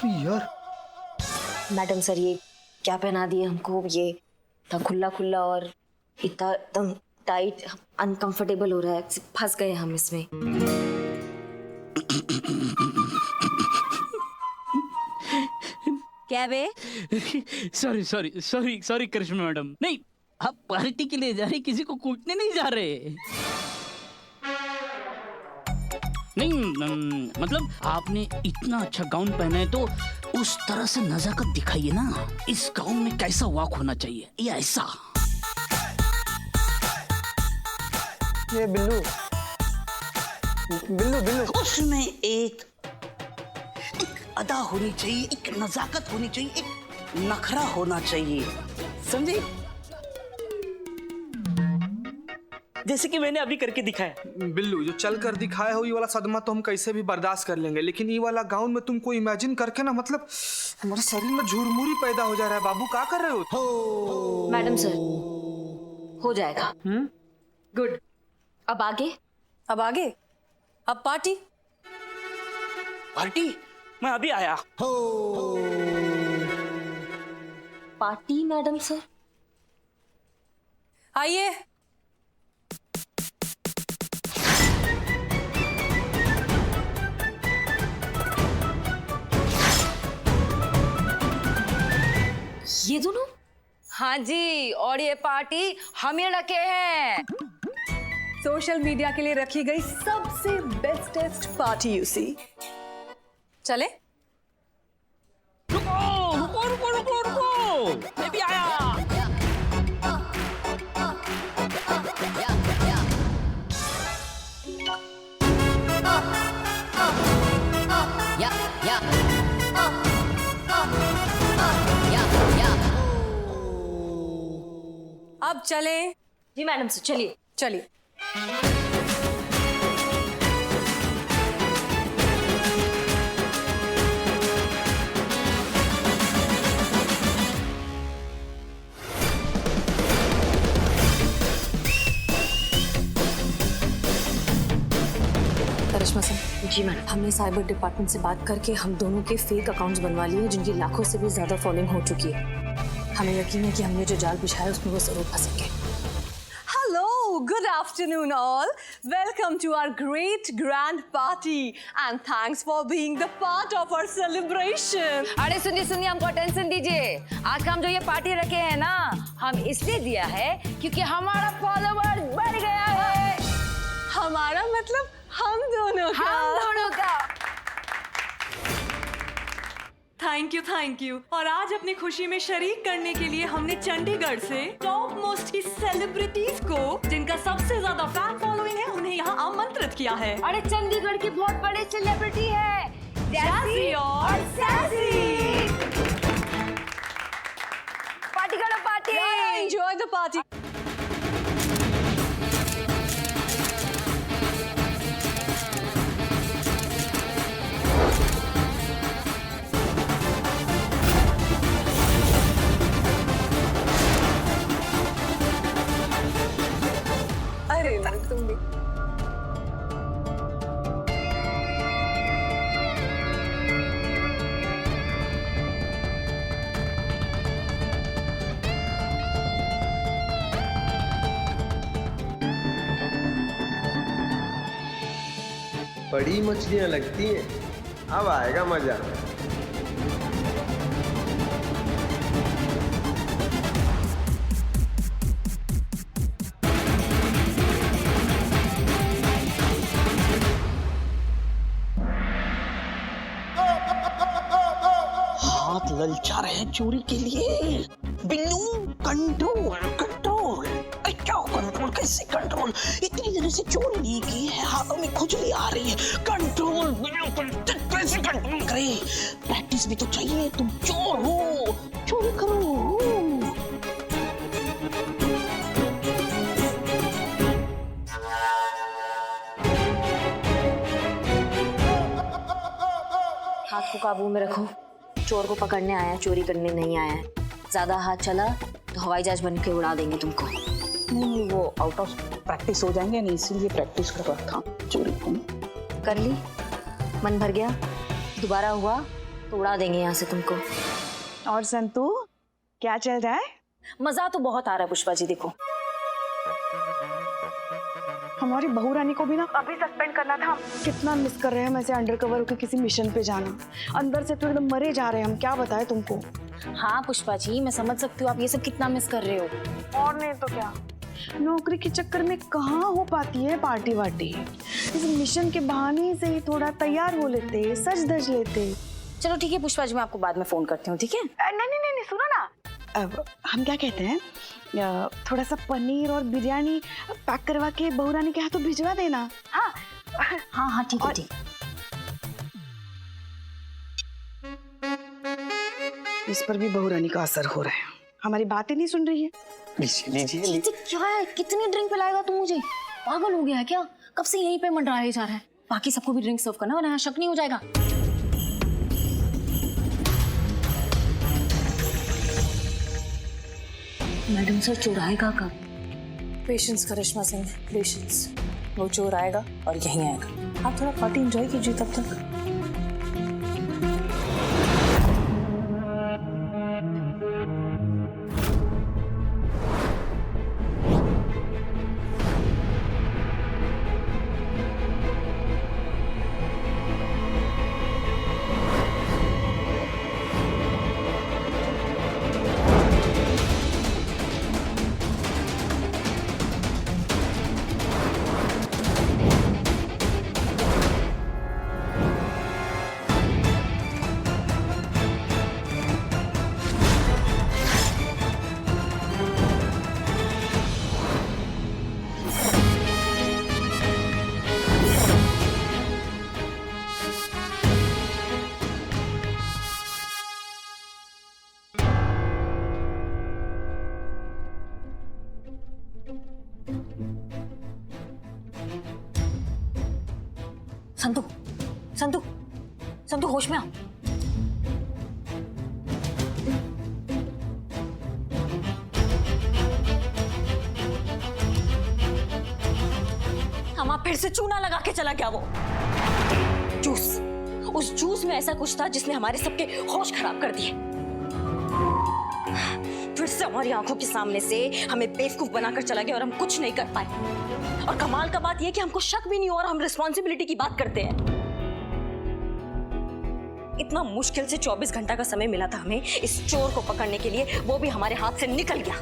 यार madam sir, ये क्या पहना दिए हमको? ये इतना खुला खुला और इतना एकदम टाइट, अनकंफर्टेबल हो रहा है, फंस गए हम इसमें। क्या बे? सॉरी सॉरी सॉरी सॉरी करिश्मा मैडम, नहीं आप पार्टी के लिए जा रहे, किसी को कूटने नहीं जा रहे। नहीं मतलब आपने इतना अच्छा गाउन पहना है तो उस तरह से नजाकत दिखाइए ना। इस गाउन में कैसा वॉक होना चाहिए, ये ऐसा। ये बिल्लू बिल्लू बिल्लू उसमें एक अदा होनी चाहिए, एक नजाकत होनी चाहिए, एक नखरा होना चाहिए, समझे? जैसे कि मैंने अभी करके दिखाया। बिल्लू, जो चल कर दिखाया हो ये वाला सदमा तो हम कैसे भी बर्दाश्त कर लेंगे, लेकिन ये वाला गाउन में तुमको इमेजिन करके ना, मतलब हमारे शरीर में झुरमुरी पैदा हो जा रहा है। बाबू क्या कर रहे हो? मैडम सर, हो जाएगा। गुड। अब आगे? अब आगे? अब पार्टी? पार्टी? मैं अभी आया। Party madam sir? आइए। ये दोनों? हाँ जी, और ये पार्टी हम ही रखे हैं। सोशल मीडिया के लिए रखी गई सबसे बेस्टेस्ट पार्टी यू सी। चले? रुको रुको रुको रुको रुको, मैं भी आया। अब चले? जी मैडम सर, चलिए। चलिए। करिश्मा सर। जी मैडम। हमने साइबर डिपार्टमेंट से बात करके हम दोनों के फेक अकाउंट्स बनवा लिए, जिनकी लाखों से भी ज्यादा फॉलोइंग हो चुकी है। हमें यकीन है कि हमने जो जाल बिछाया उसमें वो जरूर फंसेंगे। Hello, good afternoon all. Welcome to our great grand party and thanks for being the part of our celebration. अरे सुनिए, हमको टेंशन दीजिए। आज का हम जो ये पार्टी रखे हैं ना, हम इसलिए दिया है क्योंकि हमारा फॉलोवर बढ़ गया है। हमारा मतलब हम दोनों का। Thank you. और आज अपनी खुशी में शरीक करने के लिए हमने चंडीगढ़ से टॉप मोस्ट की सेलिब्रिटीज को, जिनका सबसे ज्यादा फैन फॉलोइंग है, उन्हें यहाँ आमंत्रित किया है। अरे चंडीगढ़ की बहुत बड़े सेलिब्रिटी है, जैसी और सैसी। पार्टी करो, पार्टी। Enjoy the party. अरे तुम भी। बड़ी मछलियां लगती हैं, अब आएगा मजा। हाथ ललचा रहे हैं चोरी के लिए। Binnu, control control. अरे क्या कंट्रोल, कैसे कंट्रोल? इतनी देर से चोरी नहीं की है, हाथों में खुजली आ रही है। कंट्रोल कैसे कंट्रोल करे? प्रैक्टिस भी तो चाहिए। तुम चोर हो, चोरी करो। हाथ को काबू में रखो। चोर को पकड़ने आया, चोरी करने नहीं आया। ज्यादा हाथ चला तो हवाई जहाज बन के उड़ा देंगे तुमको। नहीं, वो आउट ऑफ प्रैक्टिस हो जाएंगे, नहीं इसीलिए प्रैक्टिस कर रहा था चोरी को। कर ली? मन भर गया, दोबारा हुआ तो उड़ा देंगे यहाँ से तुमको। और संतू क्या चल रहा है? मजा तो बहुत आ रहा है पुष्पा जी। देखो हमारी बहू रानी को भी ना अभी सस्पेंड करना था। कितना मिस कर रहे हैं हम ऐसे अंडरकवर होकर किसी मिशन पे जाना। अंदर से तो एकदम मरे जा रहे हैं हम, क्या बताएं तुमको। हाँ पुष्पा जी, मैं समझ सकती हूँ आप ये सब कितना मिस कर रहे हो। और नहीं तो क्या, नौकरी के चक्कर में कहाँ हो पाती है पार्टी वार्टी। इस मिशन के बहाने से ही थोड़ा तैयार हो लेते, सज धज लेते। चलो ठीक है पुष्पा जी, मैं आपको बाद में फोन करती हूँ, ठीक है? नहीं सुनो ना, अब हम क्या कहते हैं, थोड़ा सा पनीर और बिरयानी पैक करवा के बहू रानी के हाथों भिजवा देना। हाँ हाँ हाँ ठीक है ठीक। इस पर भी बहू रानी का असर हो रहा है, हमारी बातें नहीं सुन रही है। लीजिए। क्या है, कितनी ड्रिंक पिलाएगा तू मुझे? पागल हो गया है क्या? कब से यहीं पे मंडराया जा रहा है। बाकी सबको भी ड्रिंक सर्व करना वरना यहाँ शक नहीं हो जाएगा। मैडम सर चोर आएगा कब? पेशेंस करिश्मा सिंह, पेशेंस। वो चोर आएगा और यहीं आएगा। आप थोड़ा पार्टी एंजॉय कीजिए तब तक। संतू, संतू, संतू होश में आ। हमा फिर से चूना लगा के चला गया वो जूस। उस जूस में ऐसा कुछ था जिसने हमारे सबके होश खराब कर दिए। फिर से हमारी आंखों के सामने से हमें बेवकूफ बनाकर चला गया और हम कुछ नहीं कर पाए। और कमाल का बात यह कि हमको शक भी नहीं हुआ और हम रिस्पॉन्सिबिलिटी की बात करते हैं। इतना मुश्किल से 24 घंटा का समय मिला था हमें इस चोर को पकड़ने के लिए, वो भी हमारे हाथ से निकल गया।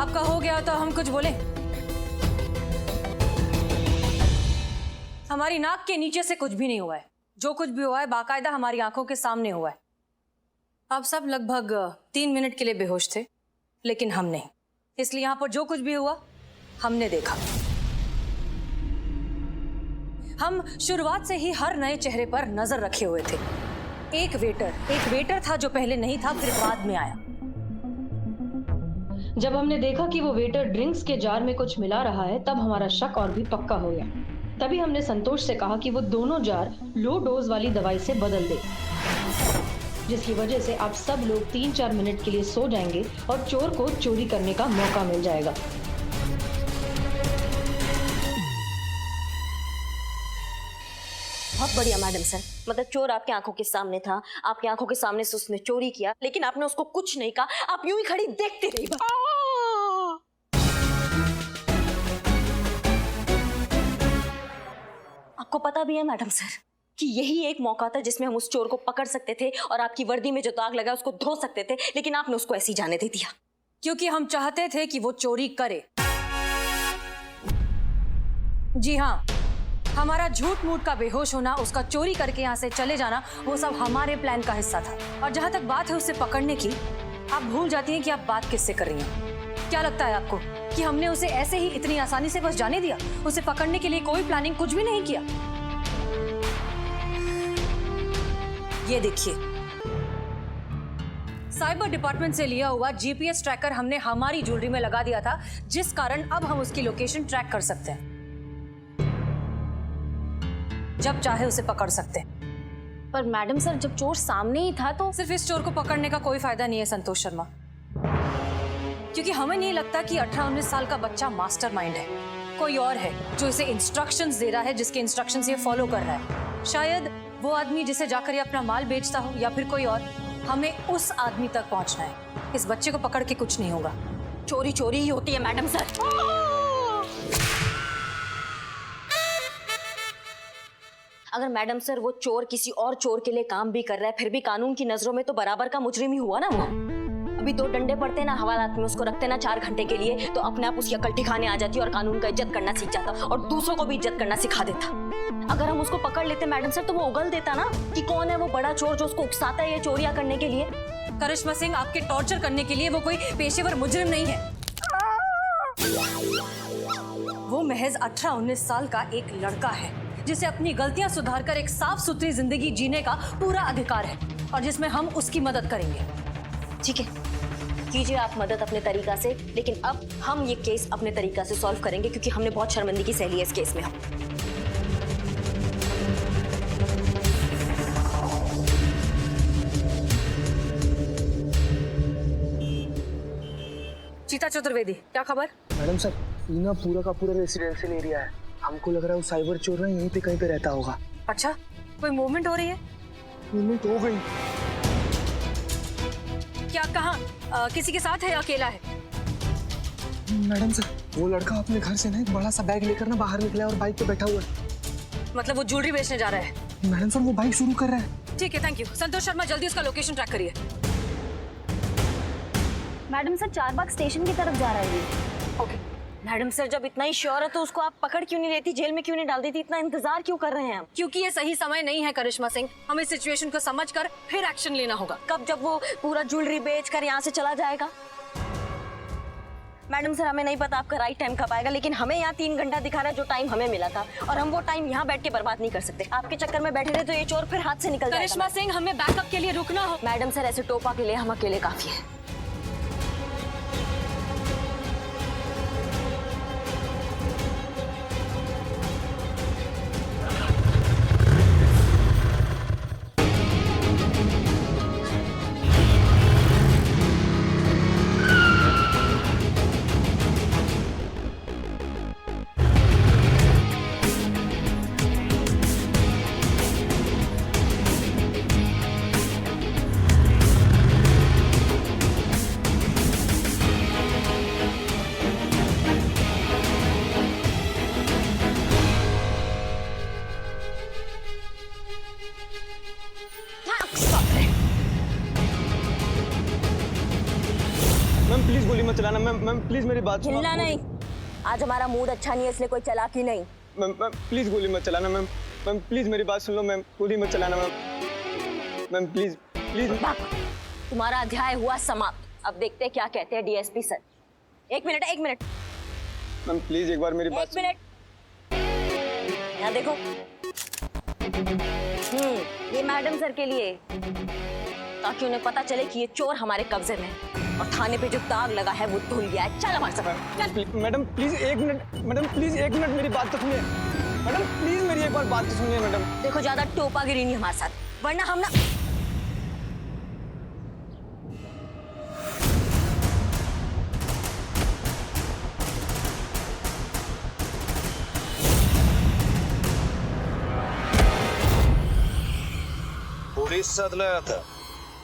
आपका हो गया तो हम कुछ बोले? हमारी नाक के नीचे से कुछ भी नहीं हुआ है। जो कुछ भी हुआ है बाकायदा हमारी आंखों के सामने हुआ है। आप सब लगभग 3 मिनट के लिए बेहोश थे, लेकिन हम नहीं। इसलिए यहां पर जो कुछ भी हुआ हमने देखा। हम शुरुआत से ही हर नए चेहरे पर नजर रखे हुए थे। एक वेटर था जो पहले नहीं था, फिर बाद में आया। जब हमने देखा कि वो वेटर ड्रिंक्स के जार में कुछ मिला रहा है, तब हमारा शक और भी पक्का हो गया। तभी हमने संतोष से कहा कि वो दोनों जार लो डोज वाली दवाई से बदल दे, जिसकी वजह से आप सब लोग 3-4 मिनट के लिए सो जाएंगे और चोर को चोरी करने का मौका मिल जाएगा। बहुत बढ़िया मैडम सर। मतलब चोर आपकी आंखों के सामने था, आपकी आंखों के सामने से उसने चोरी किया, लेकिन आपने उसको कुछ नहीं कहा। आप यूं ही खड़ी देखते रही। आपको पता भी है मैडम सर कि यही एक मौका था जिसमें हम उस चोर को पकड़ सकते थे और आपकी वर्दी में जो दाग लगा उसको धो सकते थे, लेकिन आपने उसको ऐसे ही जाने दे दिया। क्योंकि हम चाहते थे कि वो चोरी करे। जी हाँ, हमारा झूठ मूठ का बेहोश होना, उसका चोरी करके यहाँ से चले जाना, वो सब हमारे प्लान का हिस्सा था। और जहां तक बात है उसे पकड़ने की, आप भूल जाती हैं कि आप बात किससे कर रही हैं। क्या लगता है आपको कि हमने उसे ऐसे ही इतनी आसानी से बस जाने दिया? उसे पकड़ने के लिए कोई प्लानिंग कुछ भी नहीं किया। ये देखिए, साइबर डिपार्टमेंट से लिया हुआ जीपीएस ट्रैकर हमने हमारी ज्वेलरी में लगा दिया था, जिस कारण अब हम उसकी लोकेशन ट्रैक कर सकते हैं। जब चाहे उसे पकड़ सकते हैं। पर मैडम सर जब चोर सामने ही था तो सिर्फ इस चोर को पकड़ने का कोई फायदा नहीं है संतोष शर्मा, क्योंकि हमें नहीं लगता कि 18-19 साल का बच्चा मास्टरमाइंड है। कोई और है जो इसे इंस्ट्रक्शंस दे रहा है, जिसके इंस्ट्रक्शंस ये फॉलो कर रहा है। शायद वो आदमी जिसे जाकर ये अपना माल बेचता हो, या फिर कोई और। हमें उस आदमी तक पहुंचना है। इस बच्चे को पकड़ के कुछ नहीं होगा। चोरी चोरी ही होती है मैडम सर। अगर मैडम सर वो चोर किसी और चोर के लिए काम भी कर रहा है, फिर भी कानून की नजरों में तो बराबर का मुजरिम ही हुआ ना वो। अभी 2 डंडे पड़ते ना हवालात में, उसको रखते ना 4 घंटे के लिए, तो अपने आप उसकी अकल ठिकाने आ जाती और कानून का इज्जत करना सीख जाता और दूसरों को भी इज्जत करना सिखा देता। अगर हम उसको पकड़ लेते मैडम सर, तो वो उगल देता ना कि कौन है वो बड़ा चोर जो उसको उकसाता है ये चोरियां करने के लिए। करिश्मा सिंह, आपके टॉर्चर करने के लिए वो कोई पेशेवर मुजरिम नहीं है। वो महज 18-19 साल का एक लड़का है जिसे अपनी गलतियां सुधारकर एक साफ सुथरी जिंदगी जीने का पूरा अधिकार है, और जिसमें हम उसकी मदद करेंगे। ठीक है, कीजिए आप मदद अपने तरीका से, लेकिन अब हम ये केस अपने तरीका से सॉल्व करेंगे, क्योंकि हमने बहुत शर्मिंदगी सह ली है इस केस में। हम चीता चतुर्वेदी, क्या खबर? मैडम सर, ये ना पूरा का पूरा रेसिडेंशियल एरिया है। हमको लग रहा है वो साइबर चोर ना यहीं पे कहीं पे रहता होगा। अच्छा, कोई मूवमेंट हो रही है? मूवमेंट हो गई। क्या कहाँ? किसी के साथ है या अकेला है? मैडम सर, वो लड़का अपने घर से ना एक बड़ा सा बैग लेकर ना बाहर निकला है और बाइक पे बैठा हुआ है। मतलब वो ज्वेलरी बेचने जा रहा है? मैडम सर, वो बाइक शुरू कर रहा है। ठीक है, थैंक यू। संतोष शर्मा, जल्दी उसका लोकेशन ट्रैक करिए। मैडम सर, चारबाग स्टेशन की तरफ जा रहा है ये। ओके। मैडम सर, जब इतना ही श्योर है तो उसको आप पकड़ क्यों नहीं लेती, जेल में क्यों नहीं डाल देती? इतना इंतजार क्यों कर रहे हैं हम? क्योंकि ये सही समय नहीं है करिश्मा सिंह। हमें सिचुएशन को समझकर फिर एक्शन लेना होगा। कब? जब वो पूरा ज्वेलरी बेच कर यहाँ से चला जाएगा। मैडम सर, हमें नहीं पता आपका राइट टाइम कब आएगा, लेकिन हमें यहाँ 3 घंटा दिखा रहा है जो टाइम हमें मिला था, और हम वो टाइम यहाँ बैठ के बर्बाद नहीं कर सकते। आपके चक्कर में बैठे रहे तो ये चोर फिर हाथ से निकल जाएगा। करिश्मा सिंह, हमें बैकअप के लिए रुकना हो। मैडम सर, ऐसे टोपा के लिए हम अकेले काफी है। मैम प्लीज गोली मत चलाना। मैम प्लीज मेरी बात सुनो। हिलना नहीं, आज हमारा मूड अच्छा नहीं है, इसलिए कोई चालाकी नहीं। मैम प्लीज गोली मत चलाना। मैम प्लीज मेरी बात सुन लो। मैम गोली मत चलाना। Ma'am please please. तुम्हारा अध्याय हुआ समाप्त। अब देखते हैं क्या कहते हैं डीएसपी सर। एक मिनट। मैम प्लीज एक बार मेरी बात। 1 मिनट, यहाँ देखो। ये मैडम सर के लिए, ताकि उन्हें पता चले कि ये चोर हमारे कब्जे में है और थाने पे जो दाग लगा है वो धुल गया है। चल हमारे साथ। Madam please 1 minute. Madam please 1 minute मेरी बात तो सुनिए। मैडम प्लीज मेरी एक बार बात तो सुनिए। मैडम देखो, ज्यादा टोपागिरी नहीं हमारे साथ, वरना हम ना। पुलिस साथ लाया था?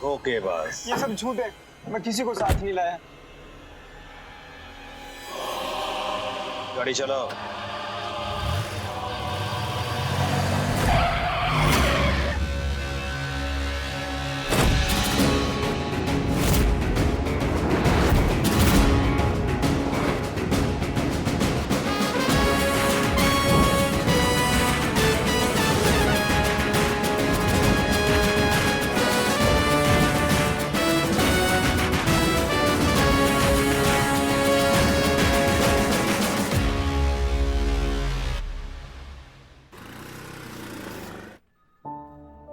ओके बस। ये सब झूठ है, मैं किसी को साथ नहीं लाया। गाड़ी चलाओ।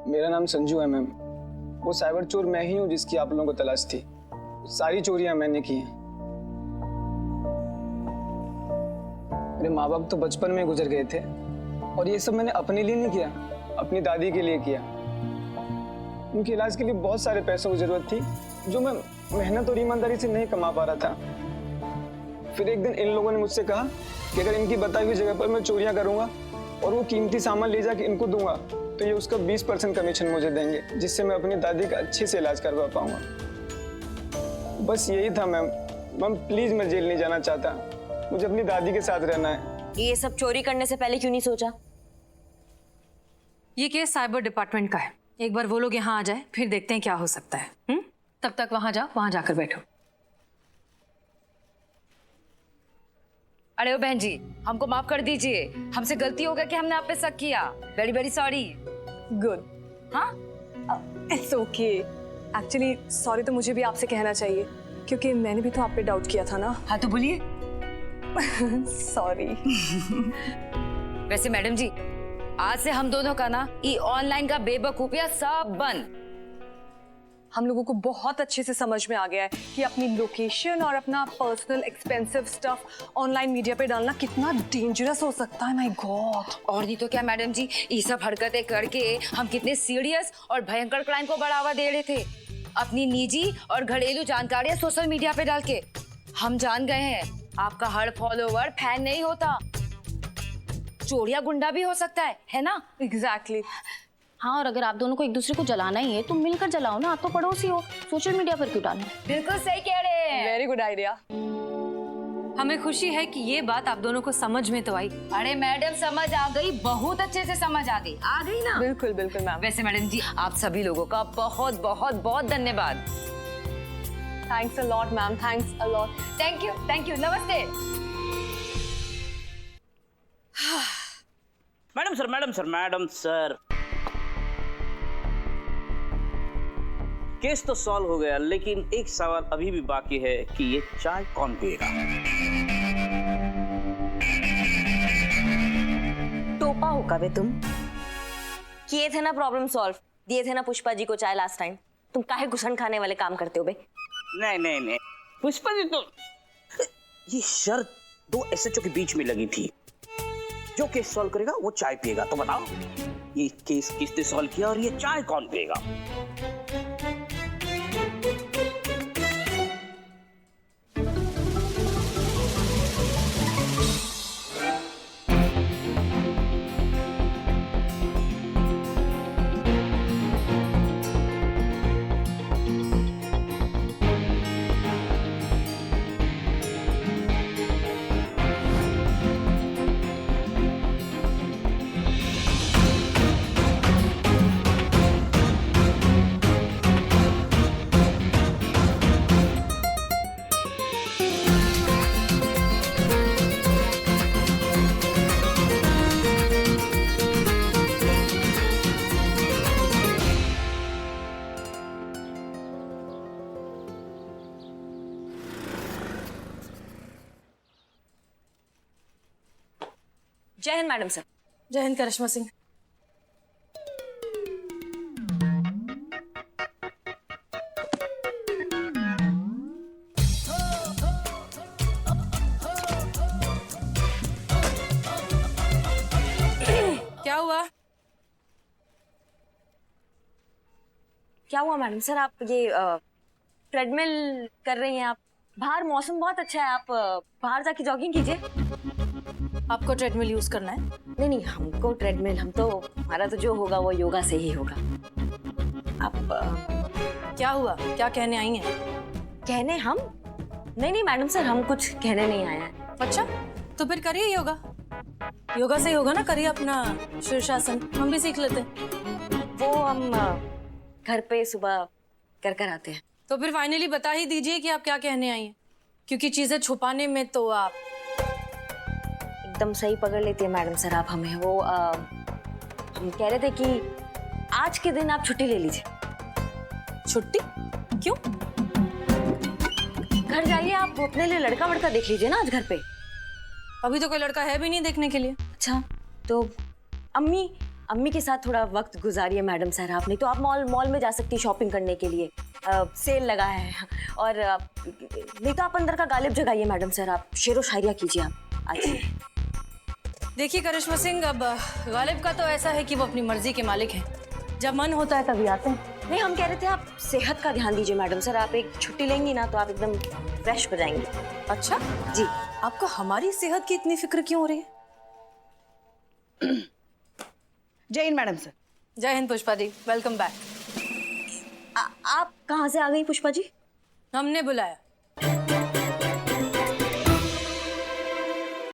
मेरा नाम संजू है मैम। वो साइबर चोर मैं ही हूँ जिसकी आप लोगों को तलाश थी। सारी चोरियां मैंने की हैं। मेरे माँ बाप तो बचपन में गुजर गए थे, और ये सब मैंने अपने लिए नहीं किया, अपनी दादी के लिए किया। उनके इलाज के लिए बहुत सारे पैसों की जरूरत थी, जो मैं मेहनत और ईमानदारी से नहीं कमा पा रहा था। फिर एक दिन इन लोगों ने मुझसे कहा कि अगर इनकी बताई हुई जगह पर मैं चोरियां करूंगा और वो कीमती सामान ले जाके इनको दूंगा तो ये उसका 20% कमीशन मुझे देंगे, जिससे मैं अपनी दादी का अच्छे से इलाज करवा पाऊंगा। बस यही था मैम। मैम प्लीज मैं जेल नहीं जाना चाहता, मुझे अपनी दादी के साथ रहना है। ये सब चोरी करने से पहले क्यों नहीं सोचा? ये केस साइबर डिपार्टमेंट का है। एक बार वो लोग यहाँ आ जाए फिर देखते हैं क्या हो सकता है। तब तक वहां जाओ, वहां जाकर बैठो। अरे ओ बहन जी, हमको माफ कर दीजिए, हमसे गलती हो गया कि हमने आप पे शक किया। Very very sorry. गुड। हाँ, इट्स ओके। एक्चुअली सॉरी तो मुझे भी आपसे कहना चाहिए, क्योंकि मैंने भी तो आप पे डाउट किया था ना। हाँ तो बोलिए। सॉरी। वैसे मैडम जी, आज से हम दोनों का ना ये ऑनलाइन का बेवकूफिया सब बंद। हम लोगों को बहुत अच्छे से समझ में आ गया है कि अपनी लोकेशन और अपना personal expensive stuff online media पे डालना कितना डेंजरस हो सकता है। My God. और नहीं तो क्या मैडम जी, ये सब हरकतें करके हम कितने सीरियस और भयंकर क्राइम को बढ़ावा दे रहे थे, अपनी निजी और घरेलू जानकारियां सोशल मीडिया पे डाल के। हम जान गए हैं आपका हर फॉलोवर फैन नहीं होता, चोरिया गुंडा भी हो सकता है ना? एग्जैक्टली। हाँ, और अगर आप दोनों को एक दूसरे को जलाना ही है तो मिलकर जलाओ ना, आप तो पड़ोसी हो, सोशल मीडिया पर क्यों डालना? बिल्कुल सही कह रहे हैं। Very good idea. हमें खुशी है कि ये बात आप दोनों को समझ में तो आई। अरे मैडम समझ आ गई, बहुत अच्छे से समझ आ गई ना? बिल्कुल बिल्कुल मैम। वैसे मैडम जी, आप सभी लोगों का बहुत बहुत बहुत धन्यवाद। Thanks a lot ma'am, thanks a lot. Thank you, नमस्ते। मैडम सर केस तो सॉल्व हो गया, लेकिन एक सवाल अभी भी बाकी है कि ये चाय कौन पिएगा? टोपा होगा बे तुम। किए थे ना प्रॉब्लम सॉल्व, दिए थे ना पुष्पा जी को चाय लास्ट टाइम। तुम काहे घुसन खाने वाले काम करते हो बे? नहीं, पुष्पा जी तो ये शर्त 2 SHO के बीच में लगी थी, जो केस सॉल्व करेगा वो चाय पिएगा। तो बताओ ये केस किसने सॉल्व किया और ये चाय कौन पिएगा? जय हिंद मैडम सर। जय हिंद करिश्मा सिंह। क्या हुआ? क्या हुआ मैडम सर? आप ये ट्रेडमिल कर रही हैं? आप बाहर मौसम बहुत अच्छा है, आप बाहर जाके जॉगिंग कीजिए। आपको ट्रेडमिल यूज करना है? नहीं, हमको ट्रेडमिल, हम तो हमारा तो जो होगा वो योगा से ही होगा। आप क्या हुआ? क्या कहने आई हैं? कहने हम? नहीं मैडम सर, हम कुछ कहने नहीं आए हैं। अच्छा, तो फिर करिए योगा। योगा से ही होगा ना, करिए अपना शीर्षासन, हम भी सीख लेते हैं। वो हम घर पे सुबह कर आते हैं। तो फिर फाइनली बता ही दीजिए कि आप क्या कहने आई हैं, क्योंकि चीजें छुपाने में तो आप एकदम सही पकड़ लेती है मैडम सर आप हमें। वो हम कह रहे थे कि आज के दिन आप छुट्टी ले लीजिए। छुट्टी? क्यों? घर जाइए, आप अपने लिए लड़का वड़का देख लीजिए ना आज घर पे। अभी तो कोई लड़का है भी नहीं देखने के लिए। अच्छा, तो अम्मी के साथ थोड़ा वक्त गुजारिए मैडम सर आप। नहीं तो आप मॉल में जा सकती शॉपिंग करने के लिए, सेल लगा है। और नहीं तो आप अंदर का गालिब जगाइए मैडम सर, आप शेरो शायरिया कीजिए आप आज। देखिए करिश्मा सिंह, अब गालिब का तो ऐसा है कि वो अपनी मर्जी के मालिक हैं, जब मन होता है तभी आते हैं। नहीं, हम कह रहे थे आप सेहत का ध्यान दीजिए मैडम सर। आप एक छुट्टी लेंगी ना तो आप एकदम फ्रेश हो जाएंगी। अच्छा जी। आपको हमारी सेहत की इतनी फिक्र क्यों हो रही है? जय हिंद मैडम सर। जय हिंद पुष्पा जी, वेलकम बैक। आप कहाँ से आ गई पुष्पा जी? हमने बुलाया।